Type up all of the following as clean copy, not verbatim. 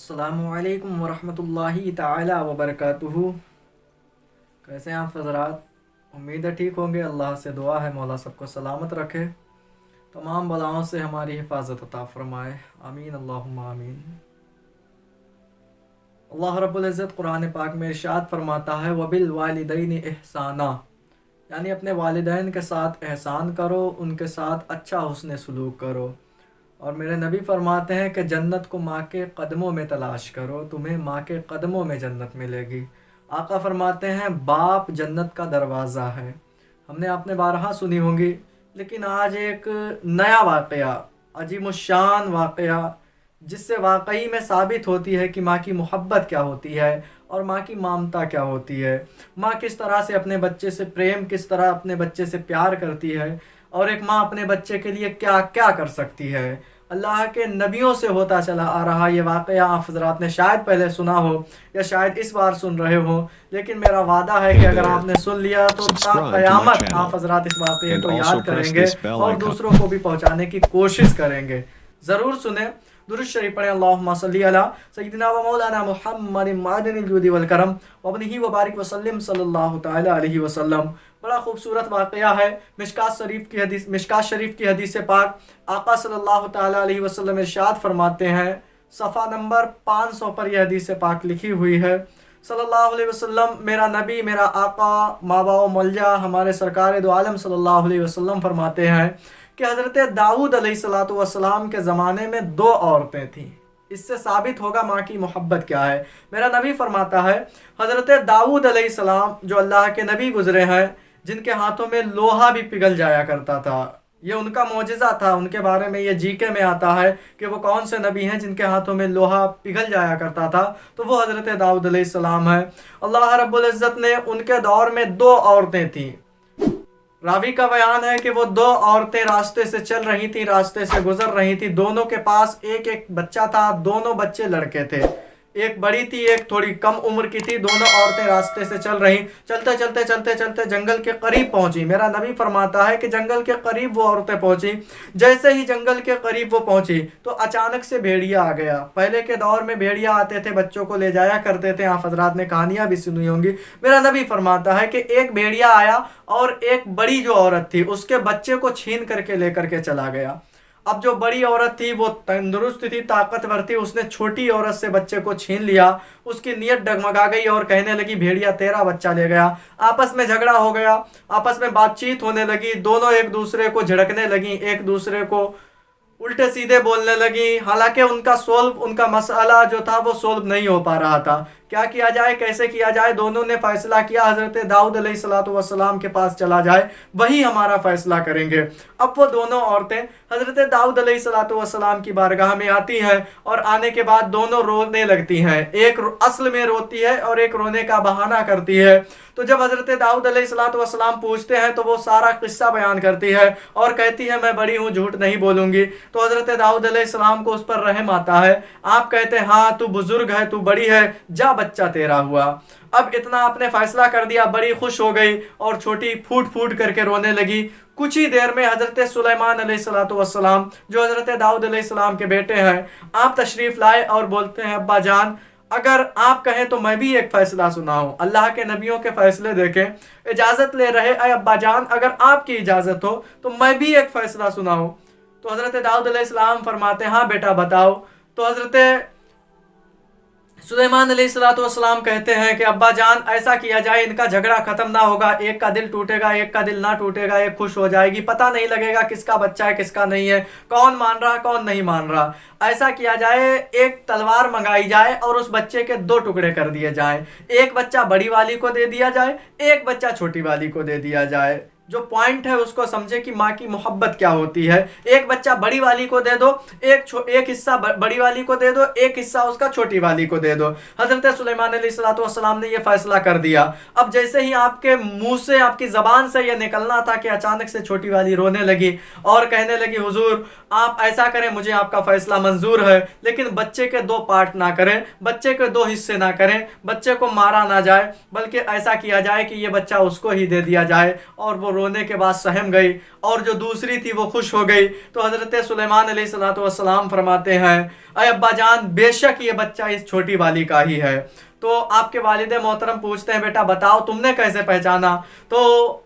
السلام علیکم ورحمۃ اللہ تعالی وبرکاتہ۔ کیسے ہیں آپ حضرات؟ امید ہے ٹھیک ہوں گے۔ اللہ سے دعا ہے مولا سب کو سلامت رکھے، تمام بلاؤں سے ہماری حفاظت عطا فرمائے، آمین اللہم آمین۔ اللہ رب العزت قرآن پاک میں ارشاد فرماتا ہے وَبِالْوَالِدَيْنِ احسانا، یعنی اپنے والدین کے ساتھ احسان کرو، ان کے ساتھ اچھا حسن سلوک کرو۔ اور میرے نبی فرماتے ہیں کہ جنت کو ماں کے قدموں میں تلاش کرو، تمہیں ماں کے قدموں میں جنت ملے گی۔ آقا فرماتے ہیں باپ جنت کا دروازہ ہے۔ ہم نے آپ نے بارہا سنی ہوں گی، لیکن آج ایک نیا واقعہ، عجیب الشان واقعہ، جس سے واقعی میں ثابت ہوتی ہے کہ ماں کی محبت کیا ہوتی ہے اور ماں کی ممتا کیا ہوتی ہے، ماں کس طرح سے اپنے بچے سے پریم، کس طرح اپنے بچے سے پیار کرتی ہے، اور ایک ماں اپنے بچے کے لیے کیا کیا کر سکتی ہے۔ اللہ کے نبیوں سے ہوتا چلا آ رہا یہ واقعہ آپ حضرات نے شاید پہلے سنا ہو یا شاید اس بار سن رہے ہو، لیکن میرا وعدہ ہے کہ اگر آپ نے سن لیا تو تا قیامت آپ حضرات اس واقعے کو یاد کریں گے اور دوسروں کو بھی پہنچانے کی کوشش کریں گے۔ ضرور سنیں، درود شریف پڑھیں، اللہم صلی علی سیدنا و مولانا محمد معدن الجود والکرم وابنہ وبارک وسلم صلی اللہ تعالی علیہ وسلم۔ بڑا خوبصورت واقعہ ہے، مشکات شریف کی حدیث پاک آقا صلی اللہ تعالی علیہ وسلم ارشاد فرماتے ہیں، صفحہ نمبر 500 پر یہ حدیث پاک لکھی ہوئی ہے۔ صلی اللہ علیہ وسلم، میرا نبی، میرا آقا، مابا و ملجا، ہمارے سرکار دو عالم صلی اللہ علیہ وسلم فرماتے ہیں کہ حضرت داؤد علیہ السلام کے زمانے میں 2 عورتیں تھیں۔ اس سے ثابت ہوگا ماں کی محبت کیا ہے۔ میرا نبی فرماتا ہے حضرت داؤد علیہ السلام جو اللہ کے نبی گزرے ہیں، جن کے ہاتھوں میں لوہا بھی پگھل جایا کرتا تھا، یہ ان کا معجزہ تھا۔ ان کے بارے میں یہ جی کے میں آتا ہے کہ وہ کون سے نبی ہیں جن کے ہاتھوں میں لوہا پگھل جایا کرتا تھا، تو وہ حضرت داؤد علیہ السلام ہے۔ اللہ رب العزت نے ان کے دور میں 2 عورتیں تھیں۔ راوی کا بیان ہے کہ وہ 2 عورتیں راستے سے چل رہی تھیں، راستے سے گزر رہی تھیں، دونوں کے پاس ایک ایک بچہ تھا، دونوں بچے لڑکے تھے، ایک بڑی تھی ایک تھوڑی کم عمر کی تھی۔ دونوں عورتیں راستے سے چل رہی، چلتے چلتے چلتے چلتے جنگل کے قریب پہنچی۔ میرا نبی فرماتا ہے کہ جنگل کے قریب وہ عورتیں پہنچی، جیسے ہی جنگل کے قریب وہ پہنچی تو اچانک سے بھیڑیا آ گیا۔ پہلے کے دور میں بھیڑیا آتے تھے، بچوں کو لے جایا کرتے تھے، آپ حضرات نے کہانیاں بھی سنی ہوں گی۔ میرا نبی فرماتا ہے کہ ایک بھیڑیا آیا اور ایک بڑی جو عورت تھی اس کے بچے کو چھین کر کے لے کر کے چلا گیا۔ اب جو بڑی عورت تھی وہ تندرست تھی، طاقتور تھی، اس نے چھوٹی عورت سے بچے کو چھین لیا۔ اس کی نیت ڈگمگا گئی اور کہنے لگی بھیڑیا تیرا بچہ لے گیا۔ آپس میں جھگڑا ہو گیا، آپس میں بات چیت ہونے لگی، دونوں ایک دوسرے کو جھڑکنے لگی، ایک دوسرے کو الٹے سیدھے بولنے لگی۔ حالانکہ ان کا مسئلہ جو تھا وہ سولو نہیں ہو پا رہا تھا۔ کیا کیا جائے، کیسے کیا جائے؟ دونوں نے فیصلہ کیا حضرت داؤد علیہ السلام کے پاس چلا جائے، وہی ہمارا فیصلہ کریں گے۔ اب وہ دونوں عورتیں حضرت داؤد علیہ السلام کی بارگاہ میں آتی ہیں اور آنے کے بعد دونوں رونے لگتی ہیں۔ ایک اصل میں روتی ہے اور ایک رونے کا بہانہ کرتی ہے۔ تو جب حضرت داؤد علیہ السلام پوچھتے ہیں تو وہ سارا قصہ بیان کرتی ہے اور کہتی ہے میں بڑی ہوں، جھوٹ نہیں بولوں گی۔ تو حضرت داؤد علیہ السلام کو اس پر رحم آتا ہے۔ آپ کہتے ہیں ہاں تو بزرگ ہے، تو بڑی ہے، جا بچہ تیرا ہوا۔ اب اتنا آپ نے فیصلہ کر دیا، بڑی خوش ہو گئی اور چھوٹی پھوٹ پھوٹ کر کے رونے لگی۔ کچھ ہی دیر میں حضرت سلیمان علیہ السلام جو حضرت داؤد علیہ السلام کے بیٹے ہیں، آپ تشریف لائے اور بولتے ہیں ابا جان اگر آپ کہیں تو میں بھی ایک فیصلہ سناؤں۔ اللہ کے نبیوں کے فیصلے دیکھیں، اجازت لے رہے، اے ابا جان اگر آپ کی اجازت ہو تو میں بھی ایک فیصلہ سناؤں۔ تو حضرت داؤد علیہ السلام فرماتے ہیں ہاں بیٹا بتاؤ۔ تو حضرت سلیمان علیہ السلام کہتے ہیں کہ ابا جان ایسا کیا جائے، ان کا جھگڑا ختم نہ ہوگا، ایک کا دل ٹوٹے گا، ایک کا دل نہ ٹوٹے گا، ایک خوش ہو جائے گی، پتہ نہیں لگے گا کس کا بچہ ہے کس کا نہیں ہے، کون مان رہا کون نہیں مان رہا۔ ایسا کیا جائے ایک تلوار منگائی جائے اور اس بچے کے 2 ٹکڑے کر دیے جائیں، ایک بچہ بڑی والی کو دے دیا جائے، ایک بچہ چھوٹی والی کو دے دیا جائے۔ جو پوائنٹ ہے اس کو سمجھے کہ ماں کی محبت کیا ہوتی ہے۔ ایک بچہ بڑی والی کو دے دو، ایک حصہ بڑی والی کو دے دو، ایک حصہ اس کا چھوٹی والی کو دے دو۔ حضرت سلیمان علیہ السلام نے یہ فیصلہ کر دیا۔ اب جیسے ہی آپ کے منہ سے، آپ کی زبان سے یہ نکلنا تھا کہ اچانک سے چھوٹی والی رونے لگی اور کہنے لگی حضور آپ ایسا کریں، مجھے آپ کا فیصلہ منظور ہے، لیکن بچے کے 2 پارٹ نہ کریں، بچے کے 2 حصے نہ کریں، بچے کو مارا نہ جائے، بلکہ ایسا کیا جائے کہ یہ بچہ اس کو ہی دے دیا جائے۔ اور وہ رونے کے بعد سہم گئی اور جو دوسری تھی وہ خوش ہو گئی. تو حضرت سلیمان علیہ السلام فرماتے ہیں اے ابا جان بے شک یہ بچہ اس چھوٹی والی کا ہی ہے. تو آپ کے والد محترم پوچھتے ہیں بیٹا بتاؤ تم نے کیسے پہچانا؟ تو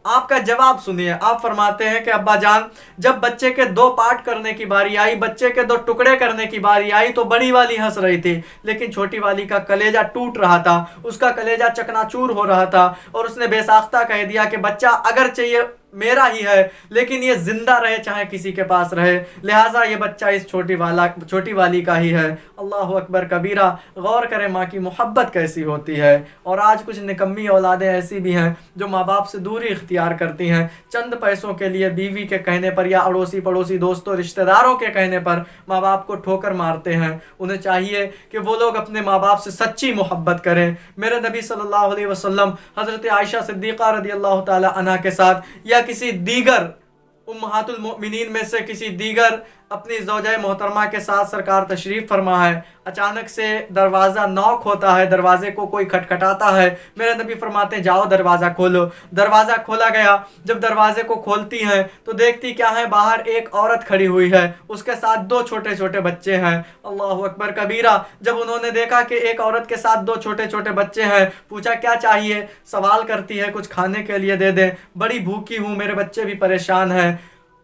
آپ کا جواب سنیے. آپ فرماتے ہیں کہ ابا جان جب بچے کے 2 پارٹ کرنے کی باری آئی، بچے کے 2 ٹکڑے کرنے کی باری آئی تو بڑی والی ہنس رہی تھی، لیکن چھوٹی والی کا کلیجہ ٹوٹ رہا تھا، اس کا کلیجہ چکناچور ہو رہا تھا، اور اس نے بے ساختہ کہہ دیا کہ بچہ اگر چاہیے میرا ہی ہے لیکن یہ زندہ رہے چاہے کسی کے پاس رہے، لہٰذا یہ بچہ اس چھوٹی والی کا ہی ہے. اللہ اکبر کبیرہ. غور کریں ماں کی محبت کیسی ہوتی ہے. اور آج کچھ نکمی اولادیں ایسی بھی ہیں جو ماں باپ سے دوری اختیار کرتی ہیں چند پیسوں کے لیے، بیوی کے کہنے پر یا اڑوسی پڑوسی دوستوں رشتہ داروں کے کہنے پر ماں باپ کو ٹھوکر مارتے ہیں. انہیں چاہیے کہ وہ لوگ اپنے ماں باپ سے سچی محبت کریں. میرے نبی صلی اللہ علیہ وسلم حضرت عائشہ صدیقہ رضی اللہ تعالی عنہا کے ساتھ یا کسی دیگر امہات المؤمنین میں سے کسی دیگر اپنی زوجہ محترمہ کے ساتھ سرکار تشریف فرما ہے، اچانک سے دروازہ نوک ہوتا ہے، دروازے کو کوئی کھٹکھٹاتا ہے. میرے نبی فرماتے ہیں جاؤ دروازہ کھولو. دروازہ کھولا گیا. جب دروازے کو کھولتی ہیں تو دیکھتی کیا ہے، باہر ایک عورت کھڑی ہوئی ہے، اس کے ساتھ 2 چھوٹے چھوٹے بچے ہیں. اللہ اکبر کبیرہ. جب انہوں نے دیکھا کہ ایک عورت کے ساتھ 2 چھوٹے چھوٹے بچے ہیں، پوچھا کیا چاہیے؟ سوال کرتی ہے کچھ کھانے کے لیے دے دیں، بڑی بھوکی ہوں، میرے بچے بھی پریشان ہیں.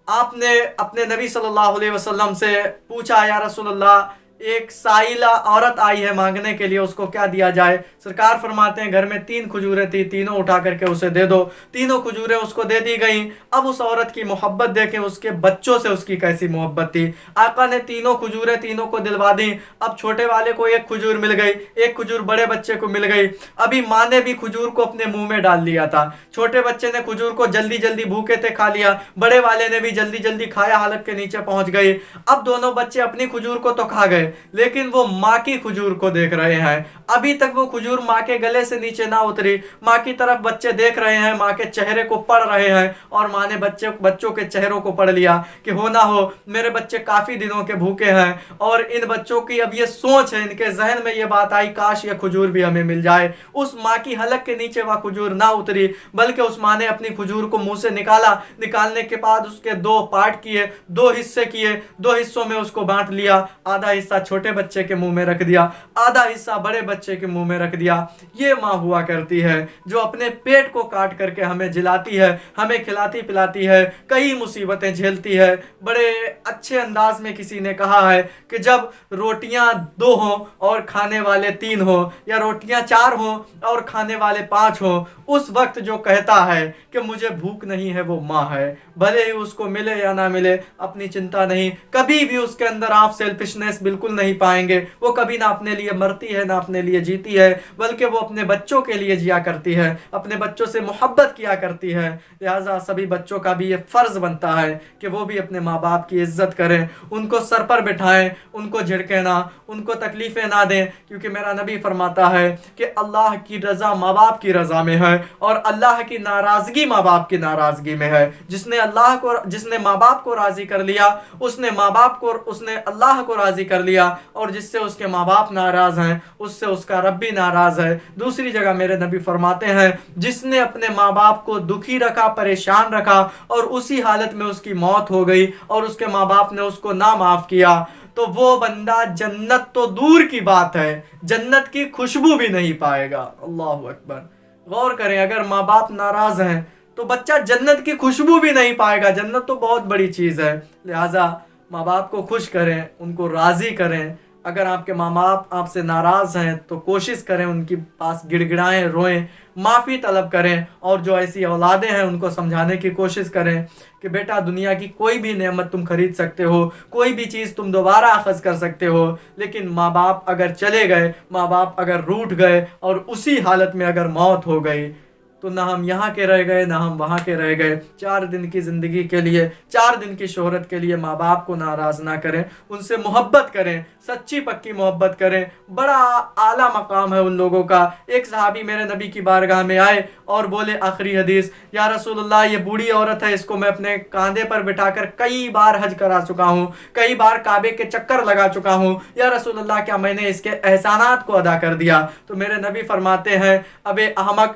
آپ نے اپنے نبی صلی اللہ علیہ وسلم سے پوچھا یا رسول اللہ ایک سائلہ عورت آئی ہے مانگنے کے لیے، اس کو کیا دیا جائے؟ سرکار فرماتے ہیں گھر میں 3 کھجوریں تھی، تینوں اٹھا کر کے اسے دے دو. تینوں کھجوریں اس کو دے دی گئیں. اب اس عورت کی محبت دیکھیں، اس کے بچوں سے اس کی کیسی محبت تھی. آقا نے تینوں کھجوریں تینوں کو دلوا دیں. اب چھوٹے والے کو 1 کھجور مل گئی، 1 کھجور بڑے بچے کو مل گئی. ابھی ماں نے بھی کھجور کو اپنے منہ میں ڈال لیا تھا. چھوٹے بچے نے کھجور کو جلدی جلدی بھوکے تھے کھا لیا، بڑے والے نے بھی جلدی جلدی کھایا، حلق کے نیچے پہنچ گئی. اب دونوں بچے اپنی کھجور کو تو کھا گئے لیکن وہ ماں کی کھجور کو دیکھ رہے ہیں. ابھی تک وہ کھجور ماں کے گلے سے نیچے نہ اتری. ماں کی طرف بچے دیکھ رہے ہیں، ماں کے چہرے کو پڑھ رہے ہیں، اور ماں نے بچوں کے چہروں کو پڑھ لیا کہ ہو نہ ہو میرے بچے کافی دنوں کے بھوکے ہیں، اور ان بچوں کی اب یہ سوچ ہے، ان کے ذہن میں یہ بات آئی کاش یہ کھجور بھی ہمیں مل جائے. اس ماں کی حلق کے نیچے وہ کھجور نہ اتری، بلکہ اس ماں نے اپنی کھجور کو منہ سے نکالا. نکالنے کے بعد اس کے 2 پارٹ کیے، 2 حصے کیے، 2 حصوں میں اس کو بانٹ لیا. آدھا حصہ چھوٹے بچے کے منہ میں رکھ دیا، آدھا حصہ بڑے بچے کے منہ میں رکھ دیا. یہ ماں ہوا کرتی ہے جو اپنے پیٹ کو کاٹ کر کے ہمیں جلاتی ہے، ہمیں کھلاتی پلاتی ہے، کئی مصیبتیں جھیلتی ہے. بڑے اچھے انداز میں کسی نے کہا ہے کہ جب روٹیاں 2 ہوں اور کھانے والے 3 ہوں، یا روٹیاں 4 ہوں اور کھانے والے 5 ہوں، اس وقت جو کہتا ہے کہ مجھے بھوک نہیں ہے وہ ماں ہے. بھلے ہی اس کو ملے یا نہ ملے اپنی چنتا نہیں. کبھی بھی اس کے اندر آپ سیلفشنس بالکل نہیں پائیں گے. وہ کبھی نہ اپنے لیے مرتی ہے نہ اپنے لیے جیتی ہے، بلکہ وہ اپنے بچوں کے لیے جیا کرتی ہے، اپنے بچوں سے محبت کیا کرتی ہے. لہٰذا سبھی بچوں کا بھی یہ فرض بنتا ہے کہ وہ بھی اپنے ماں باپ کی عزت کریں، ان کو سر پر بٹھائیں، ان کو جھڑکیں نہ، ان کو تکلیفیں نہ دیں. کیونکہ میرا نبی فرماتا ہے کہ اللہ کی رضا ماں باپ کی رضا میں ہے، اور اللہ کی ناراضگی ماں باپ کی ناراضگی میں ہے. جس نے ماں باپ کو راضی کر لیا، اس نے اللہ کو راضی کر لیا، اور جس سے اس کے ماں باپ ناراض ہیں اس سے اس کا رب بھی ناراض ہے. دوسری جگہ میرے نبی فرماتے ہیں جس نے اپنے ماں باپ کو دکھی رکھا، پریشان رکھا، اور اسی حالت میں اس کی موت ہو گئی اور اس کے ماں باپ نے اس کو نہ معاف کیا، تو وہ بندہ جنت تو دور کی بات ہے، جنت کی خوشبو بھی نہیں پائے گا. اللہ اکبر. غور کریں، اگر ماں باپ ناراض ہیں تو بچہ جنت کی خوشبو بھی نہیں پائے گا. جنت تو بہت بڑی چیز ہے. لہٰذا ماں باپ کو خوش کریں، ان کو راضی کریں. اگر آپ کے ماں باپ آپ سے ناراض ہیں تو کوشش کریں ان کے پاس گڑ گڑائیں، روئیں، معافی طلب کریں. اور جو ایسی اولادیں ہیں ان کو سمجھانے کی کوشش کریں کہ بیٹا دنیا کی کوئی بھی نعمت تم خرید سکتے ہو، کوئی بھی چیز تم دوبارہ اخذ کر سکتے ہو، لیکن ماں باپ اگر چلے گئے، ماں باپ اگر روٹھ گئے اور اسی حالت میں اگر موت ہو گئی تو نہ ہم یہاں کے رہ گئے نہ ہم وہاں کے رہ گئے. 4 دن کی زندگی کے لیے، 4 دن کی شہرت کے لیے ماں باپ کو ناراض نہ کریں، ان سے محبت کریں، سچی پکی محبت کریں. بڑا اعلیٰ مقام ہے ان لوگوں کا. ایک صحابی میرے نبی کی بارگاہ میں آئے اور بولے آخری حدیث، یا رسول اللہ یہ بوڑھی عورت ہے، اس کو میں اپنے کاندھے پر بٹھا کر کئی بار حج کرا چکا ہوں، کئی بار کعبے کے چکر لگا چکا ہوں، یا رسول اللہ کیا میں نے اس کے احسانات کو ادا کر دیا؟ تو میرے نبی فرماتے ہیں ابے احمق،